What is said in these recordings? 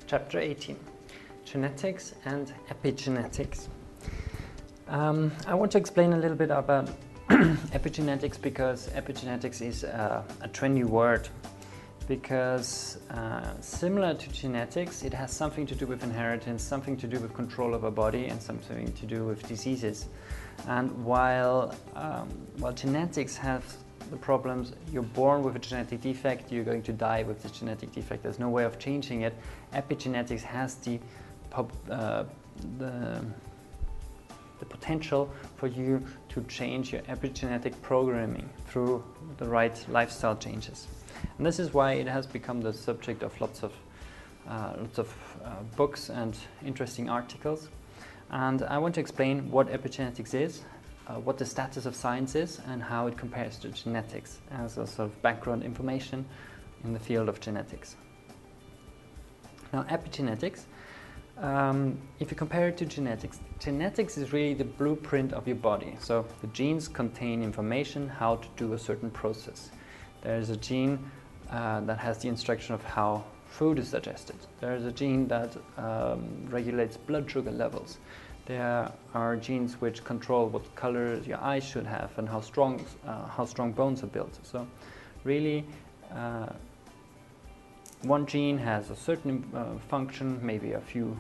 Chapter 18, Genetics and Epigenetics. I want to explain a little bit about epigenetics because epigenetics is a trendy word because similar to genetics, it has something to do with inheritance, something to do with control of a body and something to do with diseases. And while genetics have the problems, you're born with a genetic defect, you're going to die with this genetic defect, there's no way of changing it. Epigenetics has the potential for you to change your epigenetic programming through the right lifestyle changes. And this is why it has become the subject of lots of books and interesting articles. And I want to explain what epigenetics is, what the status of science is, and how it compares to genetics as a sort of background information in the field of genetics. Now, epigenetics, if you compare it to genetics, genetics is really the blueprint of your body. So the genes contain information how to do a certain process. There is a gene that has the instruction of how food is digested. There is a gene that regulates blood sugar levels. There are genes which control what color your eyes should have and how strong bones are built. So really, one gene has a certain function, maybe a few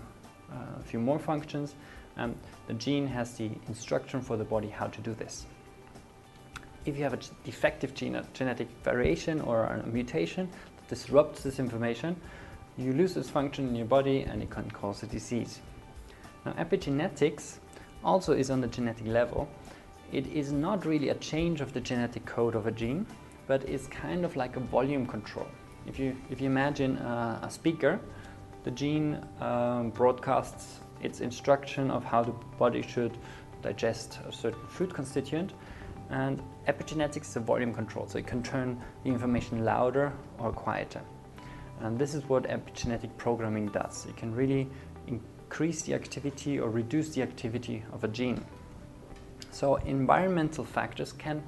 more functions, and the gene has the instruction for the body how to do this. If you have a defective gene, a genetic variation or a mutation that disrupts this information, you lose this function in your body and it can cause a disease. Now, epigenetics also is on the genetic level. It is not really a change of the genetic code of a gene, but it's kind of like a volume control. If you imagine a speaker, the gene broadcasts its instruction of how the body should digest a certain food constituent, and epigenetics is a volume control, so it can turn the information louder or quieter. And this is what epigenetic programming does. It can really increase the activity or reduce the activity of a gene. So environmental factors can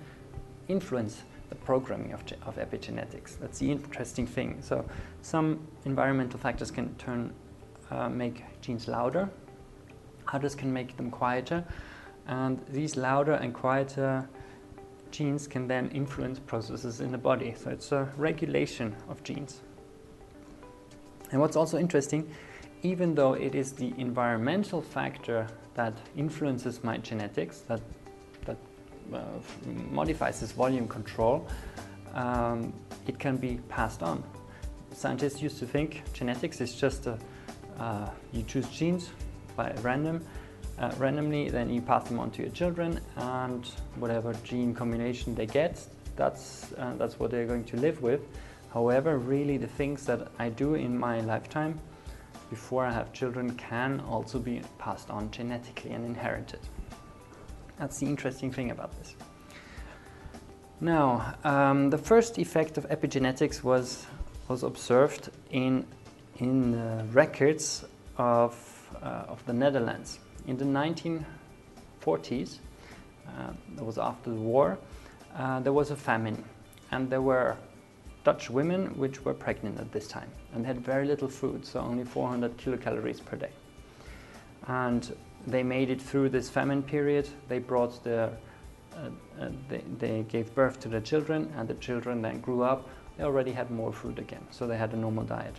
influence the programming of epigenetics. That's the interesting thing. So some environmental factors can make genes louder, others can make them quieter, and these louder and quieter genes can then influence processes in the body. So it's a regulation of genes. And what's also interesting, even though it is the environmental factor that influences my genetics, that modifies this volume control, it can be passed on. Scientists used to think genetics is just you choose genes by randomly, then you pass them on to your children, and whatever gene combination they get, that's what they're going to live with. However, really the things that I do in my lifetime before I have children can also be passed on genetically and inherited. That's the interesting thing about this. Now, the first effect of epigenetics was observed in records of the Netherlands. In the 1940s, that was after the war, there was a famine, and there were Dutch women which were pregnant at this time and had very little food, so only 400 kilocalories per day. And they made it through this famine period. They brought they gave birth to their children, and the children then grew up. They already had more food again, so they had a normal diet.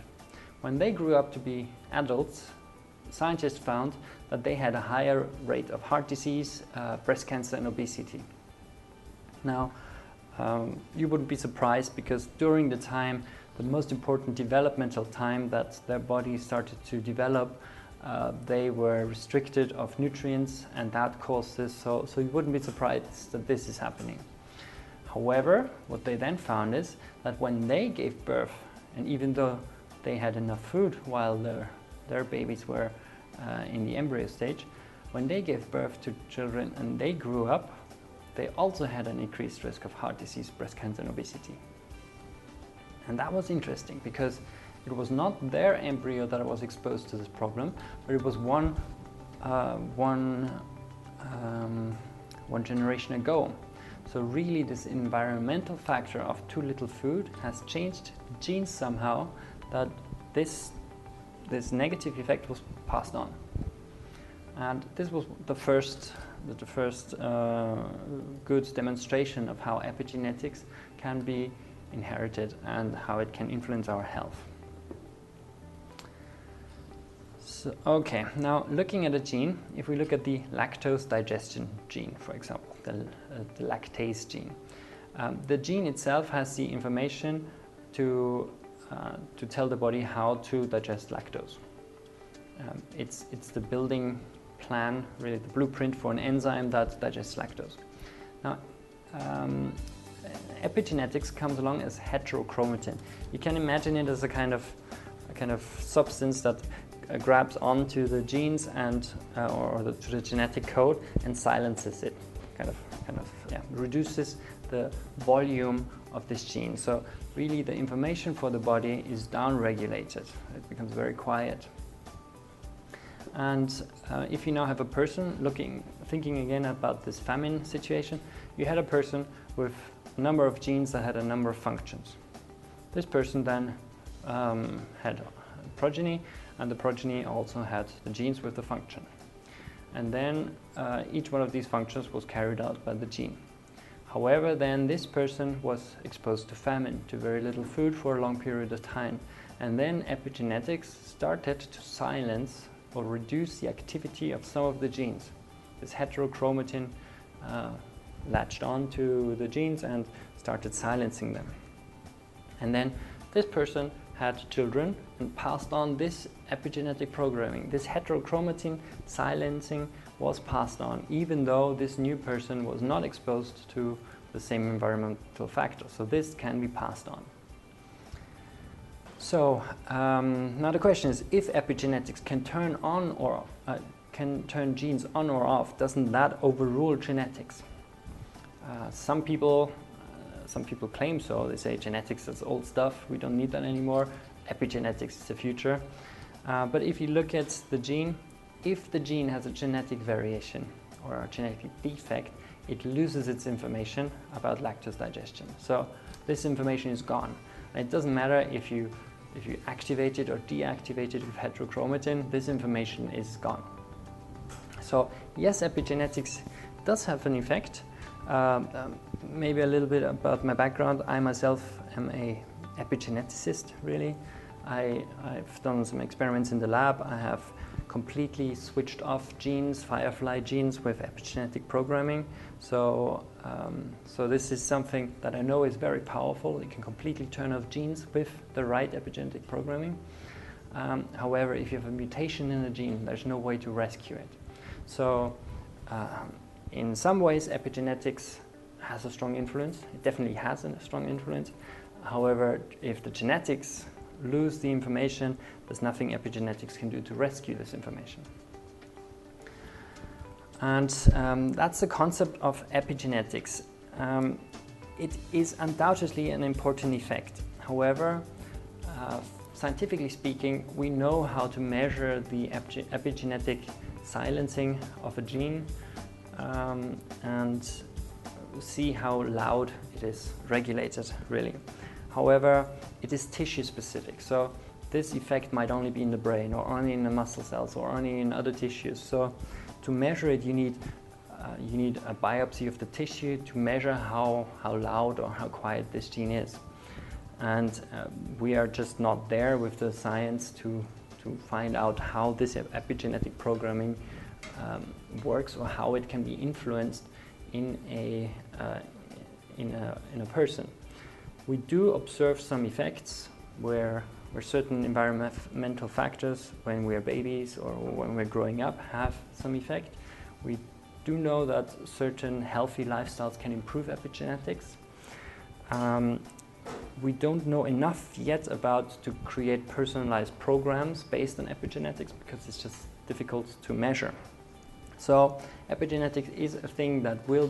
When they grew up to be adults, scientists found that they had a higher rate of heart disease, breast cancer, and obesity. Now, you wouldn't be surprised, because during the time, the most important developmental time that their body started to develop, they were restricted of nutrients, and that caused this, so you wouldn't be surprised that this is happening. However, what they then found is that when they gave birth, and even though they had enough food while their babies were in the embryo stage, when they gave birth to children and they grew up, they also had an increased risk of heart disease, breast cancer, and obesity. And that was interesting, because it was not their embryo that was exposed to this problem, but it was one generation ago. So really, this environmental factor of too little food has changed the genes somehow, that this this negative effect was passed on. And this was the first good demonstration of how epigenetics can be inherited and how it can influence our health. So, okay, now looking at a gene, if we look at the lactose digestion gene, for example, the lactase gene, the gene itself has the information to tell the body how to digest lactose. It's the building plan, really the blueprint for an enzyme that digests lactose. Now, epigenetics comes along as heterochromatin. You can imagine it as a kind of substance that grabs onto the genes and to the genetic code and silences it, reduces the volume of this gene. So really the information for the body is down-regulated. It becomes very quiet. And if you now have a person thinking again about this famine situation, you had a person with a number of genes that had a number of functions. This person then had progeny, and the progeny also had the genes with the function. And then each one of these functions was carried out by the gene. However, then this person was exposed to famine, to very little food for a long period of time. And then epigenetics started to silence or reduce the activity of some of the genes. This heterochromatin latched onto the genes and started silencing them. And then this person had children and passed on this epigenetic programming. This heterochromatin silencing was passed on, even though this new person was not exposed to the same environmental factors. So this can be passed on. So now the question is, if epigenetics can turn on or can turn genes on or off, doesn't that overrule genetics? Some people claim so. They say genetics is old stuff, we don't need that anymore. Epigenetics is the future. But if you look at the gene, if the gene has a genetic variation or a genetic defect, it loses its information about lactose digestion. So this information is gone. And it doesn't matter if you activate it or deactivate it with heterochromatin, this information is gone. So yes, epigenetics does have an effect. Maybe a little bit about my background. I myself am a epigeneticist, really. I've done some experiments in the lab. I have completely switched off genes, firefly genes, with epigenetic programming. So this is something that I know is very powerful. It can completely turn off genes with the right epigenetic programming. However, if you have a mutation in a gene, there's no way to rescue it. So in some ways, epigenetics has a strong influence. It definitely has a strong influence. However, if the genetics lose the information, there's nothing epigenetics can do to rescue this information. And that's the concept of epigenetics. It is undoubtedly an important effect. However, scientifically speaking, we know how to measure the epigenetic silencing of a gene and see how loud it is regulated, really. However, it is tissue specific, so this effect might only be in the brain or only in the muscle cells or only in other tissues. So to measure it, you need a biopsy of the tissue to measure how loud or how quiet this gene is. And we are just not there with the science to find out how this epigenetic programming works or how it can be influenced in a person. We do observe some effects where certain environmental factors, when we're babies or when we're growing up, have some effect. We do know that certain healthy lifestyles can improve epigenetics. We don't know enough yet to create personalized programs based on epigenetics because it's just difficult to measure. So epigenetics is a thing that will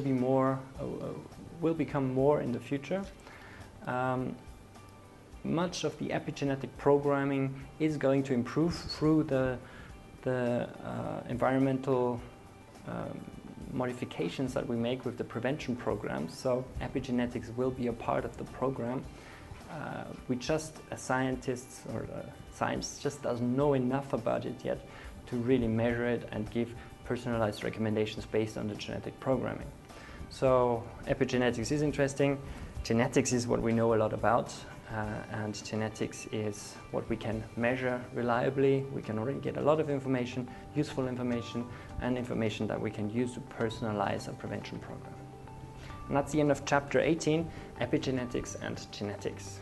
become more in the future. Much of the epigenetic programming is going to improve through the environmental modifications that we make with the prevention programs. So epigenetics will be a part of the program. scientists or science just doesn't know enough about it yet to really measure it and give personalized recommendations based on the genetic programming. So epigenetics is interesting. Genetics is what we know a lot about, and genetics is what we can measure reliably. We can already get a lot of information, useful information, and information that we can use to personalize a prevention program. And that's the end of chapter 18, Epigenetics and Genetics.